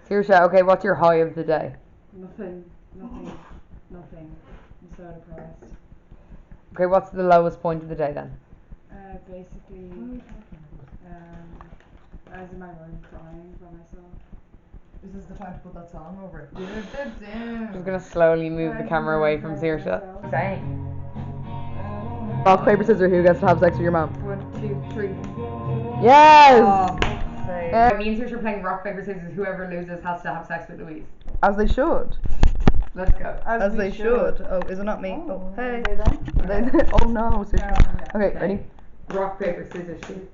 Saoirse, okay, what's your high of the day? Nothing. I'm so depressed. Okay, what's the lowest point of the day then? Basically, I was in my room crying by myself. Is this the time to put that song over it? Just gonna slowly move the camera away from Saoirse. Saying. Rock, paper, scissors, who gets to have sex with your mom? 1, 2, 3. Yes! Me and Saoirse are playing rock, paper, scissors. Whoever loses has to have sex with Louise. As they should. Let's go. As they should. Oh, is it not me? Oh, hey. Okay. Oh no, Saoirse. Okay, ready? Rock, paper, scissors, shoot.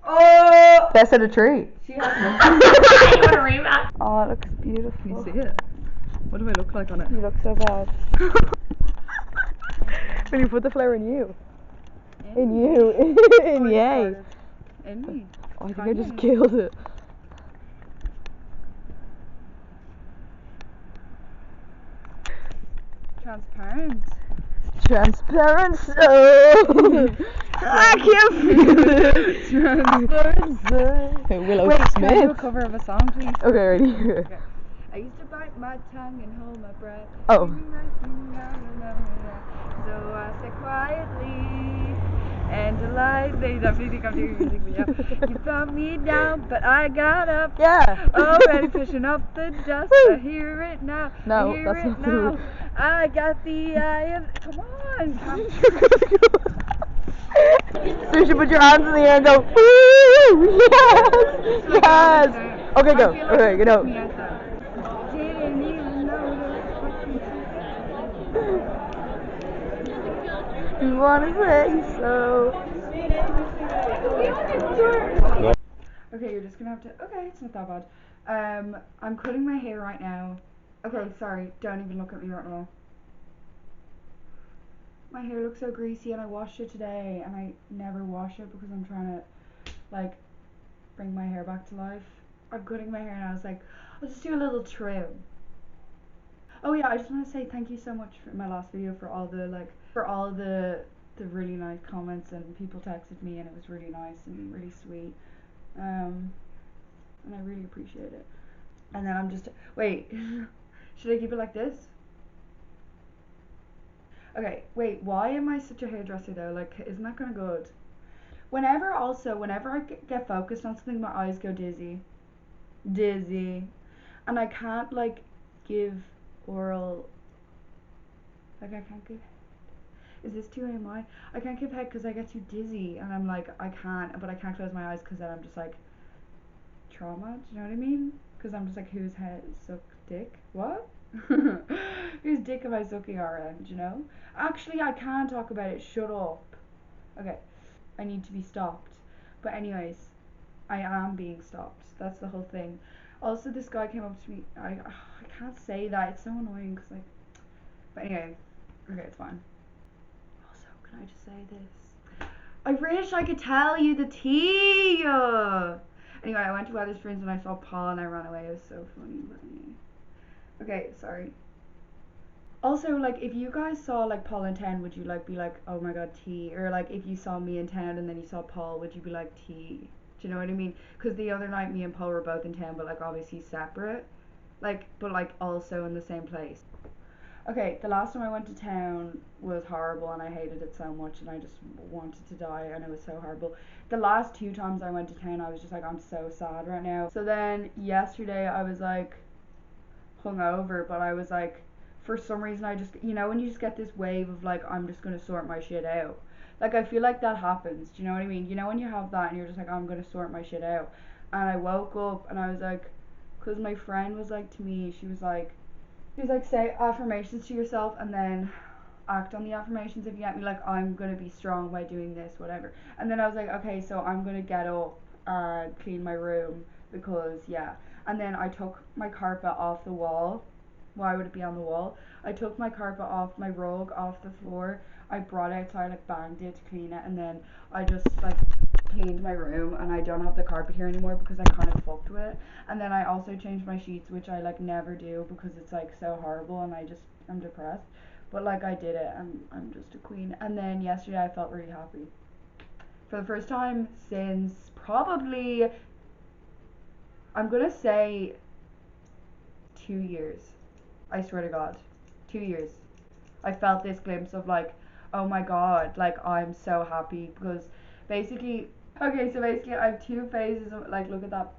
Oh! Best at a tree. She has you want to rematch? Oh, it looks beautiful. Can you see it? What do I look like on it? You look so bad. When you put the flower in you. In yay. In me. Oh, I think I just killed it. Transparent. Transparent soul. I can feel it. Transparent soul. Hey, Willow Wait, Smith. can I do a cover of a song, please? Okay, ready? Okay. I used to bite my tongue and hold my breath. Oh. So I said quietly and delightedly. I think I'm doing music video. You throw me down, but I got up. Yeah. Already pushing up the dust. I hear it now. No, I hear that's it not now. true. I got the eye of. Come on. So you should put your hands in the air and go, woo! Yes! Yes! Okay, go. Okay, go. Didn't even notice what you You wanna say so? Okay, you're just gonna have to. Okay, it's not that bad. I'm cutting my hair right now. Okay, sorry. Don't even look at me right now. My hair looks so greasy, and I washed it today, and I never wash it because I'm trying to, like, bring my hair back to life. I'm cutting my hair, and I was like, I'll just do a little trim. Oh yeah, I just want to say thank you so much for my last video for all the the really nice comments, and people texted me, and it was really nice and really sweet. And I really appreciate it. And then I'm just wait. Should I keep it like this? Okay, wait, why am I such a hairdresser though? Like, isn't that kind of good? Whenever I get focused on something, my eyes go dizzy. And I can't, like, give oral, like, I can't give, is this too AMI? I can't give head because I get too dizzy, and I'm like, I can't, but I can't close my eyes because then I'm just like, trauma, do you know what I mean? Because I'm just like, whose head suck dick? What? Whose dick am I sucking RN, you know? Actually, I can't talk about it, shut up. Okay, I need to be stopped. But anyways, I am being stopped. That's the whole thing. Also, this guy came up to me. I can't say that. It's so annoying because, like. But anyway, okay, it's fine. Also, can I just say this? I wish I could tell you the tea. Anyway, I went to Wetherspoons and I saw Paul and I ran away. It was so funny. But anyway. Okay, sorry. Also, like, if you guys saw, like, Paul in town, would you, like, be like, oh my god, tea? Or, like, if you saw me in town and then you saw Paul, would you be like, tea? Do you know what I mean? Because the other night, me and Paul were both in town, but, like, obviously separate. Like, but, like, also in the same place. Okay, the last time I went to town was horrible and I hated it so much and I just wanted to die and it was so horrible. The last 2 times I went to town, I was just like, I'm so sad right now. So then, yesterday, I was, like, hungover, but I was, like, for some reason I just, you know when you just get this wave of like, I'm just gonna sort my shit out. Like, I feel like that happens, do you know what I mean? You know when you have that and you're just like, I'm gonna sort my shit out. And I woke up and I was like, cause my friend was like to me, she was like, say affirmations to yourself and then act on the affirmations if you get me, like, I'm gonna be strong by doing this, whatever. And then I was like, okay, so I'm gonna get up and clean my room because, yeah. And then I took my carpet off the wall. Why would it be on the wall? I took my carpet off, my rug off the floor. I brought it outside, like, banged it to clean it, and then I just, like, cleaned my room, and I don't have the carpet here anymore because I kind of fucked with it. And then I also changed my sheets, which I, like, never do because it's, like, so horrible and I'm depressed. But, like, I did it and I'm just a queen. And then yesterday I felt really happy. For the first time since probably, I'm gonna say 2 years. I swear to God, 2 years. I felt this glimpse of like, oh my God, like I'm so happy because basically, okay, so basically I have two phases of like, look at that.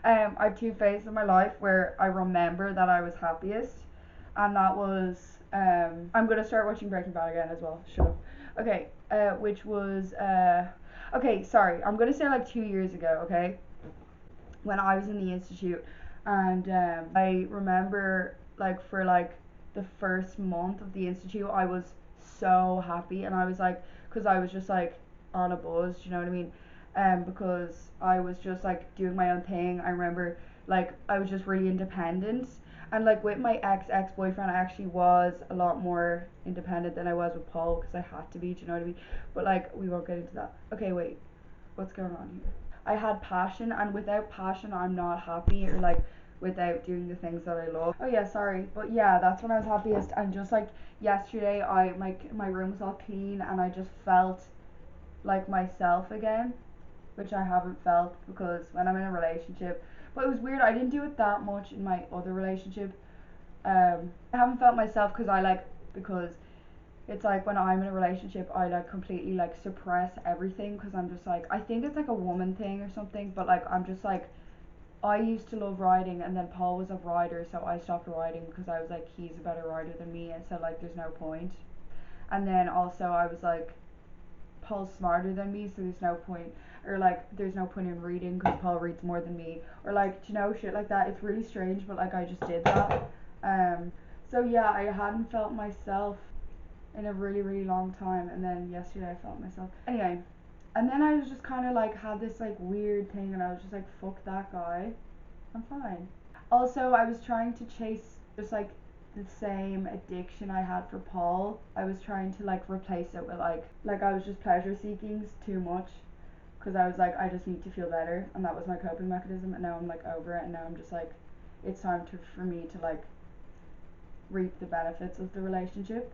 I have two phases of my life where I remember that I was happiest, and that was I'm gonna start watching Breaking Bad again as well. Shut up. Okay, which was okay, sorry, I'm gonna say like 2 years ago. Okay, when I was in the institute, and I remember like for like the first month of the institute, I was so happy, and I was like, because I was just like on a buzz, do you know what I mean? Because I was just like doing my own thing. I remember like I was just really independent, and like with my ex-boyfriend, I actually was a lot more independent than I was with Paul because I had to be, do you know what I mean? But like we won't get into that. Okay, wait, what's going on here? I had passion, and without passion, I'm not happy, or like without doing the things that I love. Oh yeah, sorry, but yeah, that's when I was happiest. And just like yesterday, my room was all clean, and I just felt like myself again, which I haven't felt because when I'm in a relationship. But it was weird. I didn't do it that much in my other relationship. I haven't felt myself because it's like when I'm in a relationship, I like completely like suppress everything because I'm just like, I think it's like a woman thing or something, but like I'm just like, I used to love riding, and then Paul was a rider, so I stopped riding because I was like, he's a better rider than me, and so like there's no point. And then also I was like, Paul's smarter than me, so there's no point, or like there's no point in reading because Paul reads more than me, or like, you know, shit like that. It's really strange, but like I just did that. So yeah, I hadn't felt myself in a really, really long time, and then yesterday I felt myself. Anyway, and then I was just kind of like had this like weird thing, and I was just like, fuck that guy, I'm fine. Also, I was trying to chase just like the same addiction I had for Paul. I was trying to like replace it with like I was just pleasure seeking too much, because I was like, I just need to feel better, and that was my coping mechanism. And now I'm like over it, and now I'm just like, it's time for me to like reap the benefits of the relationship.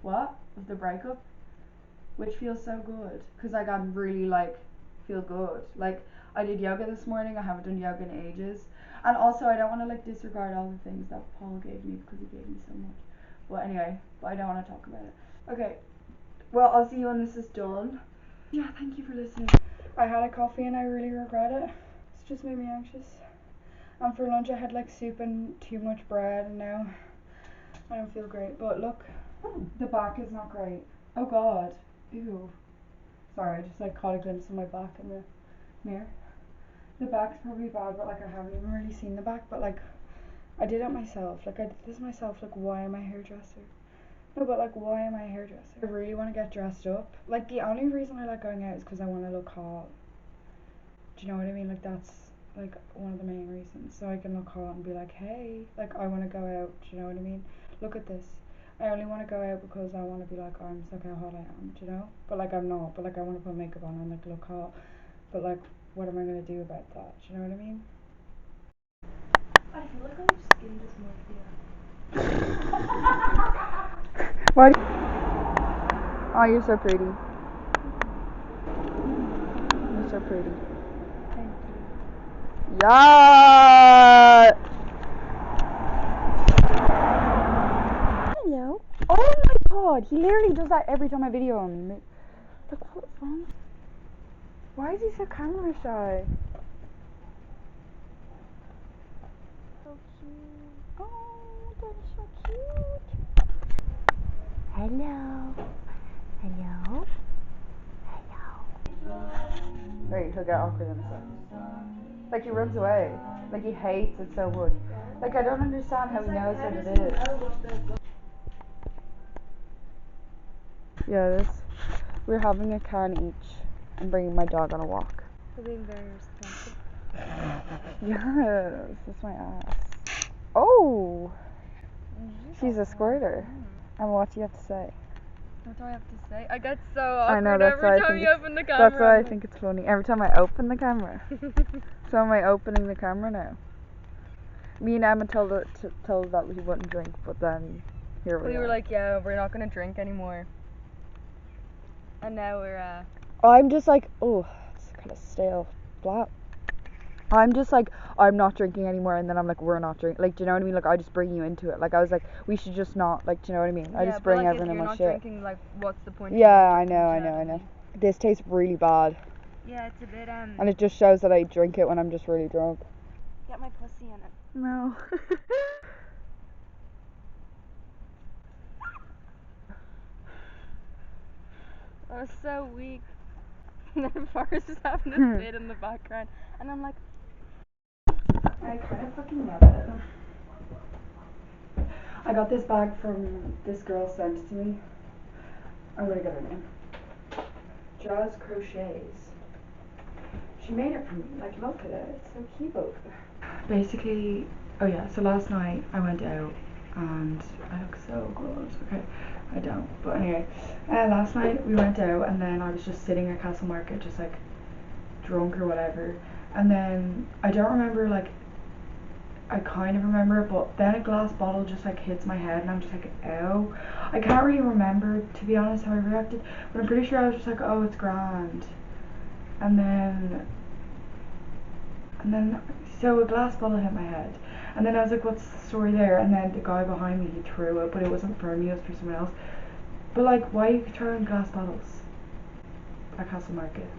What? Of the breakup? Which feels so good, because like I'm really like feel good. Like I did yoga this morning. I haven't done yoga in ages. And also I don't want to like disregard all the things that Paul gave me because he gave me so much. But anyway, but I don't want to talk about it. Okay, well, I'll see you when this is done. Yeah, thank you for listening. I had a coffee and I really regret it. It's just made me anxious. And for lunch I had like soup and too much bread, and now I don't feel great. But look, the back is not great. Oh God, ew. Sorry, I just like caught a glimpse of my back in the mirror. The back's probably bad, but like I haven't even really seen the back. But like I did it myself. Like I did this myself. Like, why am I a hairdresser? No, but like, why am I a hairdresser? I really want to get dressed up. Like the only reason I like going out is because I want to look hot. Do you know what I mean? Like that's like one of the main reasons. So I can look hot and be like, hey, like I want to go out. Do you know what I mean? Look at this. I only want to go out because I want to be like, oh, I'm look how hot I am. Do you know? But like I'm not. But like I want to put makeup on and like look hot. But like, what am I gonna do about that? Do you know what I mean? I feel like I'm skin dysmorphia. Why? Oh, you're so pretty. You're so pretty. Thank you. Yeah. Hello. Oh my God, he literally does that every time I video him. Like, what's wrong? Why is he so camera shy? So cute. Oh, that's so cute. Hello. Hello. Hello. Wait, he'll get awkward in a second. Like he runs away. Like he hates it so much. Like I don't understand how he knows what it is. Yeah, this. We're having a can each and bringing my dog on a walk. For being very responsible. Yes, that's my ass. Oh! She's a squirter. And what do you have to say? What do I have to say? I get so I know, awkward that's why every I time think you open the camera. that's why I think it's funny. Every time I open the camera. So am I opening the camera now? Me and Emma told that we wouldn't drink, but then here we are. We were like, yeah, we're not gonna drink anymore. And now we're I'm just like, oh, it's kind of stale. Blah. I'm just like, I'm not drinking anymore, and then I'm like, we're not drinking. Like, do you know what I mean? Like, I just bring you into it. Like, I was like, we should just not. Like, do you know what I mean? I Yeah, just but bring like if everyone in you're my not shit. drinking, like what's the point? Yeah, of I drinking, know, do I you know, I what know. mean? This tastes really bad, Yeah, it's a bit and it just shows that I drink it when I'm just really drunk. Get my pussy in it. No. That was so weak. And then Forrest is having a fit in the background, and I'm like, I kind of fucking love it. I got this bag from this girl sent it to me. I'm gonna get her name. Jazz Crochets. She made it for me. Like, look at it. It's so cute. Basically, oh yeah, so last night I went out and I look so good. Okay, I don't. But anyway, last night we went out and then I was just sitting at Castle Market, just like drunk or whatever. And then I don't remember, like, I kind of remember it, but then a glass bottle just like hits my head and I'm just like, ow. I can't really remember, to be honest, how I reacted, but I'm pretty sure I was just like, oh, it's grand. And then so a glass bottle hit my head, and then I was like, what's the story there? And then the guy behind me, he threw it, but it wasn't for me, it was for someone else. But like, why are you throwing glass bottles at Castle Market?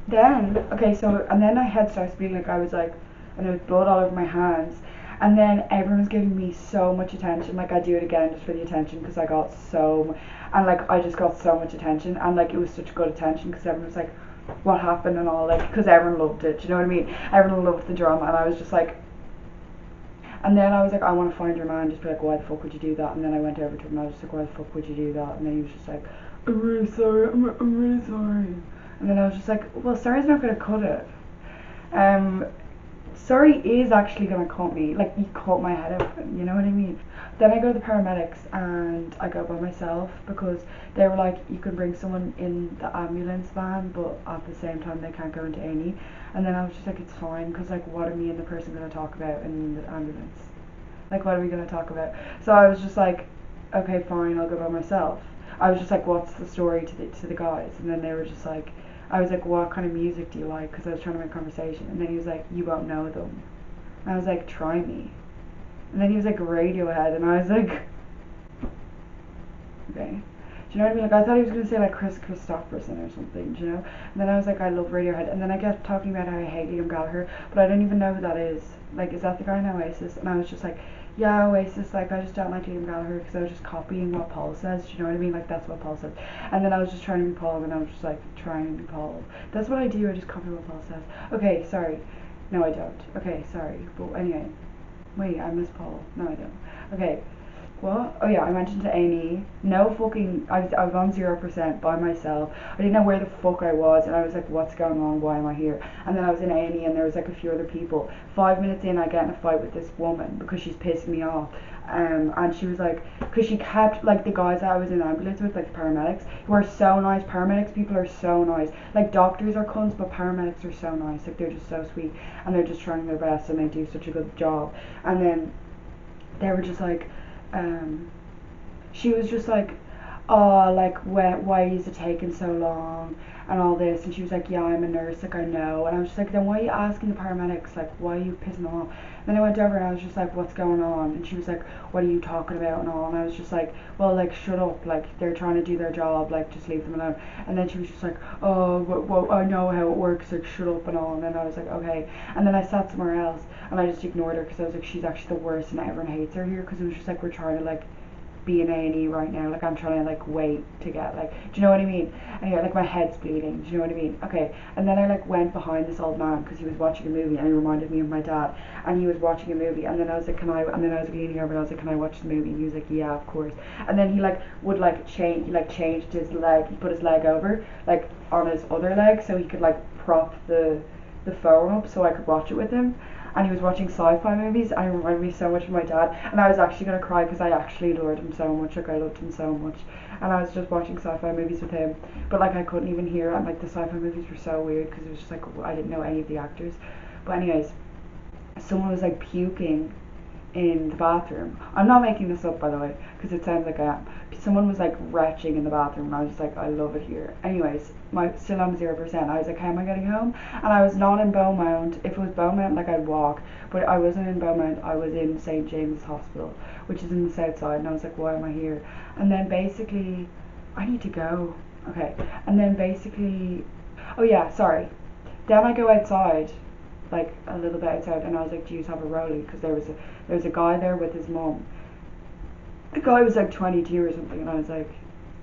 Then, okay, so, and then my head starts bleeding, like I was like, and there was blood all over my hands, and then everyone was giving me so much attention, like I'd do it again just for the attention, because I got so, and like I just got so much attention, and like it was such good attention, because everyone was like, what happened and all, like, because everyone loved it, do you know what I mean? Everyone loved the drama, and I was just like, and then I was like, I want to find your man, just be like, why the fuck would you do that? And then I went over to him and I was just like, why the fuck would you do that? And then he was just like, I'm really sorry, I'm really sorry. And then I was just like, well, sorry's not going to cut it. Sorry is actually going to cut me, like, you cut my head open, you know what I mean? Then I go to the paramedics and I go by myself because they were like, you can bring someone in the ambulance van, but at the same time they can't go into A&E. And then I was just like, it's fine, because like, what are me and the person going to talk about in the ambulance? Like, what are we going to talk about? So I was just like, okay, fine, I'll go by myself. I was just like, what's the story to the guys? And then they were just like, I was like, what kind of music do you like? Because I was trying to make conversation. And then he was like, you won't know them. And I was like, try me. And then he was like, Radiohead. And I was like, okay. Do you know what I mean? Like, I thought he was going to say like Chris Christopherson or something, do you know? And then I was like, I love Radiohead. And then I kept talking about how I hate Liam Gallagher, but I don't even know who that is. Like, is that the guy in Oasis? And I was just like, yeah, Oasis, like, I just don't like Liam Gallagher because I was just copying what Paul says, do you know what I mean? Like, that's what Paul says. And then I was just trying to be Paul, and I was just like, trying to be Paul. That's what I do, I just copy what Paul says. Okay, sorry. No, I don't. Okay, sorry. But anyway. Wait, I miss Paul. No, I don't. Okay. What? Oh yeah, I went into A&E. No fucking, I was on 0% by myself. I didn't know where the fuck I was, and I was like, what's going on? Why am I here? And then I was in A&E, and there was like a few other people. 5 minutes in, I get in a fight with this woman because she's pissing me off. And she was like, because she kept, like, the guys that I was in the ambulance with, like the paramedics, who are so nice. Paramedics people are so nice. Like, doctors are cunts, but paramedics are so nice. Like, they're just so sweet, and they're just trying their best, and they do such a good job. And then they were just like, she was just like, oh, like, why is it taking so long and all this? And she was like, yeah, I'm a nurse, like, I know. And I was just like, then why are you asking the paramedics, like, why are you pissing them off? And then I went over and I was just like, what's going on? And she was like, what are you talking about and all? And I was just like, well, like, shut up, like, they're trying to do their job, like, just leave them alone. And then she was just like, oh, well, I know how it works, like, shut up and all. And then I was like, okay. And then I sat somewhere else and I just ignored her because I was like, she's actually the worst and everyone hates her here, because it was just like, we're trying to, like, be in A&E right now, like, I'm trying to, like, wait to get, like, do you know what I mean? Anyway, like, my head's bleeding, do you know what I mean? Okay, and then I, like, went behind this old man because he was watching a movie and he reminded me of my dad, and he was watching a movie, and then I was like, and then I was leaning over and I was like, can I watch the movie? And he was like, yeah, of course. And then he, like, would, like, changed his leg, he put his leg over, like, on his other leg so he could, like, prop the phone up so I could watch it with him. And he was watching sci-fi movies, and it reminded me so much of my dad, and I was actually going to cry because I actually adored him so much, like, I loved him so much, and I was just watching sci-fi movies with him, but, like, I couldn't even hear it, and, like, the sci-fi movies were so weird because it was just, like, I didn't know any of the actors. But anyways, someone was, like, puking in the bathroom. I'm not making this up, by the way, because it sounds like I am. Someone was like retching in the bathroom, and I was just like, I love it here. Anyways, still on 0%. I was like, how am I getting home? And I was not in Beaumont. If it was Beaumont, like I'd walk, but I wasn't in Beaumont. I was in St. James's Hospital, which is in the south side, and I was like, why am I here? And then basically, I need to go. Okay. And then basically, oh yeah, sorry. Then I go outside, like a little bit outside, and I was like, do you have a rollie? Because there was a guy there with his mum. The guy was like 22 or something, and I was like,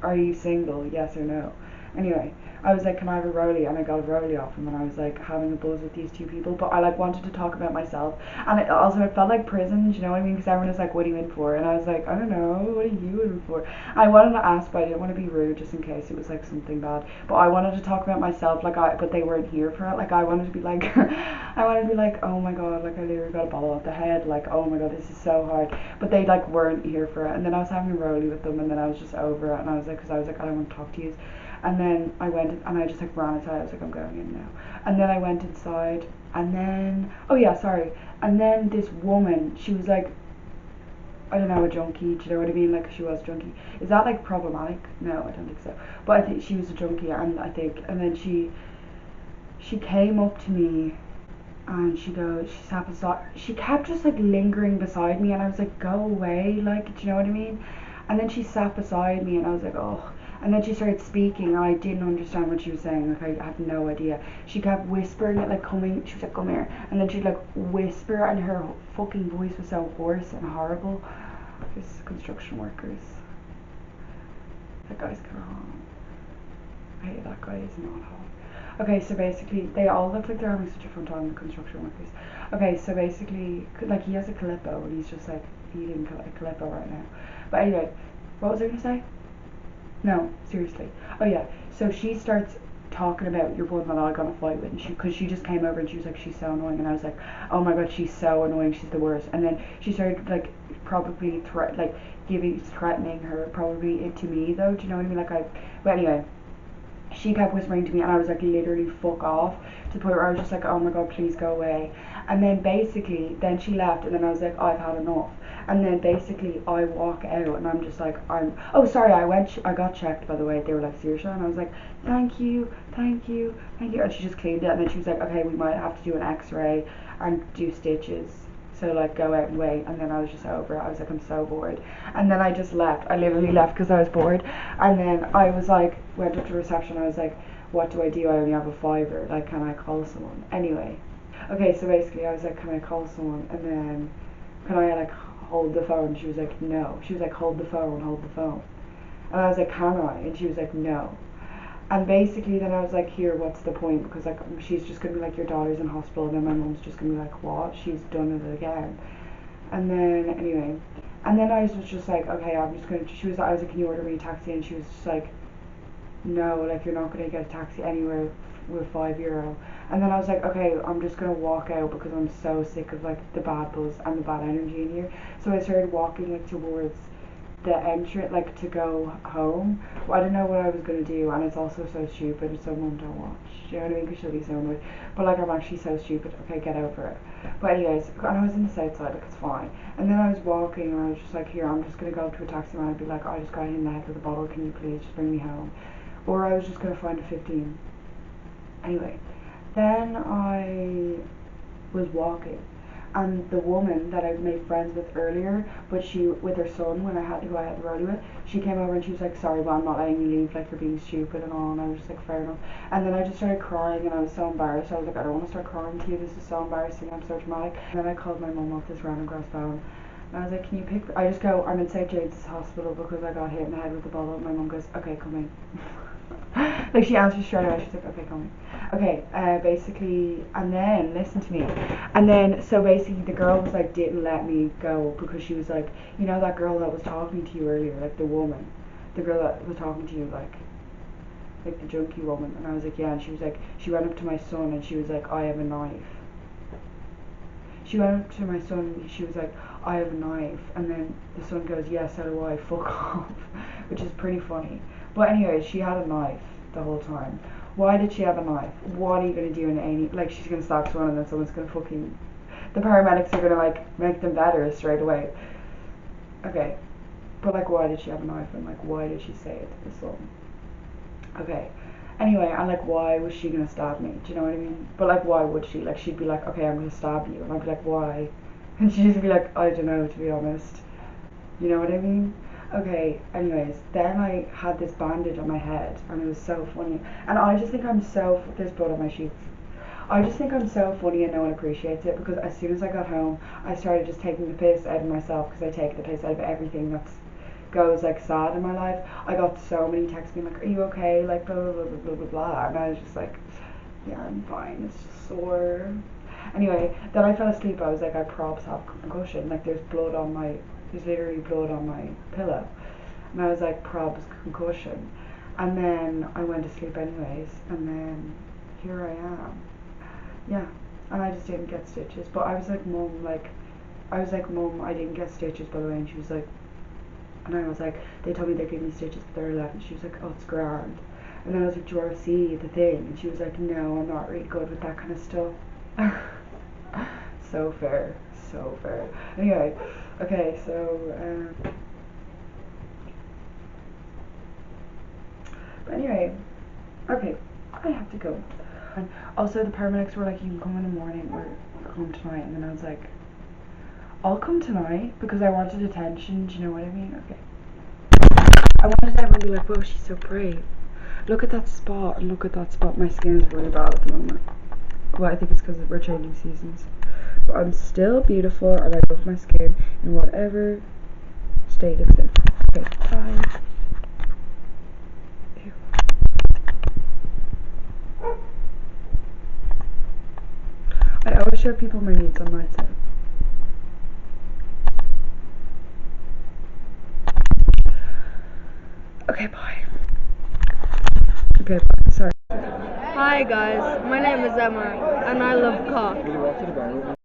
are you single? Yes or no? Anyway, I was like, can I have a rollie? And I got a rollie off him, and I was like having a buzz with these two people, but I like wanted to talk about myself, and it felt like prison, do you know what I mean? Because everyone was like, what are you in for? And I was like, I don't know, what are you in for? I wanted to ask, but I didn't want to be rude just in case it was like something bad, but I wanted to talk about myself, but they weren't here for it. Like I wanted to be like, I wanted to be like, oh my god, like I literally got a bottle off the head, like oh my god, this is so hard, but they like weren't here for it. And then I was having a rollie with them, and then I was just over it, and I was like, I don't want to talk to you. And then I went and I just like ran inside. I was like, I'm going in now. And then I went inside, and then oh yeah, sorry. And then this woman, she was like, I don't know, a junkie. Do you know what I mean? Like she was a junkie. Is that like problematic? No, I don't think so. But I think she was a junkie, and then she came up to me, and she sat beside. She kept just like lingering beside me, and I was like, go away, like, do you know what I mean? And then she sat beside me, and I was like, oh. And then she started speaking, and I didn't understand what she was saying. Like I had no idea. She kept whispering it, like coming. She was like, come here. And then she'd like whisper, and her fucking voice was so hoarse and horrible. These construction workers. That guy's kind of hot. Hey, that guy is not hot. Okay, so basically, they all look like they're having such a fun time, the construction workers. Okay, so basically, like he has a Calippo, and he's just like eating a Calippo right now. But anyway, what was I gonna say? No, seriously. Oh yeah, so she starts talking about your one that I got in a fight with, and because she just came over and she was like, she's so annoying, and I was like, oh my god, she's so annoying, she's the worst. And then she started like probably threatening her probably to me though, do you know what I mean? But anyway, she kept whispering to me, and I was like, literally fuck off, to the point where I was just like, oh my god, please go away. And then basically, then she left, and then I was like, I've had enough. And then basically I walk out, and I'm just like, oh sorry, I got checked, by the way. They were like, Saoirse? And I was like, thank you. And she just cleaned it, and then she was like, okay, we might have to do an x-ray and do stitches, so like go out and wait. And then I was just over it. I was like, I'm so bored. And then I just left. I literally left because I was bored. And then I was like, went up to reception, I was like, what do? I only have a fiver, like can I call someone? Anyway, okay, so basically I was like, can I call someone? And then can I like hold the phone? She was like, no. She was like, hold the phone. And I was like, can I? And she was like, no. And basically then I was like, here, what's the point? Because like she's just gonna be like, your daughter's in hospital, and then my mom's just gonna be like, what? She's done it again. And then anyway, and then I was just like, okay, I was like, can you order me a taxi? And she was just like, no, like you're not gonna get a taxi anywhere with €5. And then I was like, okay, I'm just gonna walk out because I'm so sick of like the bad buzz and the bad energy in here. So I started walking like towards the entrance, like to go home. Well, I didn't know what I was gonna do, and it's also so stupid. So mom, don't watch. Do you know what I mean? Because she'll be so annoyed. But like I'm actually so stupid. Okay, get over it. But anyways, and I was in the south side, like it's fine. And then I was walking, and I was just like, here, I'm just gonna go to a taxi man and be like, I just got hit in the head with a bottle. Can you please just bring me home? Or I was just gonna find a 15. Anyway, then I was walking, and the woman that I made friends with earlier, but she with her son, when I had the rollie with, she came over and she was like, sorry, but I'm not letting you leave, like you're being stupid and all. And I was just like, fair enough. And then I just started crying, and I was so embarrassed. I was like, I don't want to start crying to you, this is so embarrassing, I'm so dramatic. And then I called my mum off this random grass phone, and I was like, can you pick, I just go, I'm in St. James's Hospital because I got hit in the head with a bottle. And my mum goes, okay, come in. Like she answered straight away. She's like, okay, come in. Okay, basically, and then listen to me, and then so basically the girl was like, didn't let me go because she was like, you know that girl that was talking to you earlier, like the woman, the girl that was talking to you, like the junkie woman. And I was like, yeah. And she was like, she went up to my son, and she was like, I have a knife. She went up to my son, she was like, I have a knife. And then the son goes, yeah, so do I, fuck off. Which is pretty funny. But anyway, she had a knife the whole time. Why did she have a knife? What are you going to do in any, like she's going to stab someone and then someone's going to fucking, the paramedics are gonna like make them better straight away. Okay, but like, why did she have a knife, and like, why did she say it to the son? Okay, anyway, and like, why was she gonna stab me? Do you know what I mean? But like, why would she? Like, she'd be like, okay, I'm gonna stab you, and I'd be like, why? And she'd just be like, I don't know, to be honest. You know what I mean? Okay, anyways, then I had this bandage on my head, and it was so funny. And I just think I'm so, there's blood on my sheets. I just think I'm so funny and no one appreciates it, because as soon as I got home, I started just taking the piss out of myself, because I take the piss out of everything that's goes like sad in my life. I got so many texts being like, are you okay? Like, blah, blah, blah, blah, blah, blah, blah. And I was just like, yeah, I'm fine. It's just sore. Anyway, then I fell asleep. I was like, I probs have concussion. Like, there's literally blood on my pillow. And I was like, probs concussion. And then I went to sleep anyways. And then here I am. Yeah. And I just didn't get stitches. But I was like, Mum, I didn't get stitches, by the way. And she was like, and I was like, they told me they'd give me stitches, but they're 11. She was like, oh, it's grand. And then I was like, do you want to see the thing? And she was like, no, I'm not really good with that kind of stuff. So fair. So fair. Anyway, okay, so, but anyway, okay, I have to go. And also, the paramedics were like, you can come in the morning or come tonight. And then I was like, I'll come tonight because I wanted attention. Do you know what I mean? Okay. I wanted everyone to be like, whoa, she's so brave. Look at that spot, and look at that spot. My skin is really bad at the moment. Well, I think it's because we're changing seasons. But I'm still beautiful, and I love my skin in whatever state it's in. Okay, bye. Ew. I always show people my needs on nights out. Okay, bye. Okay, bye. Sorry. Hi guys, my name is Emma and I love cock.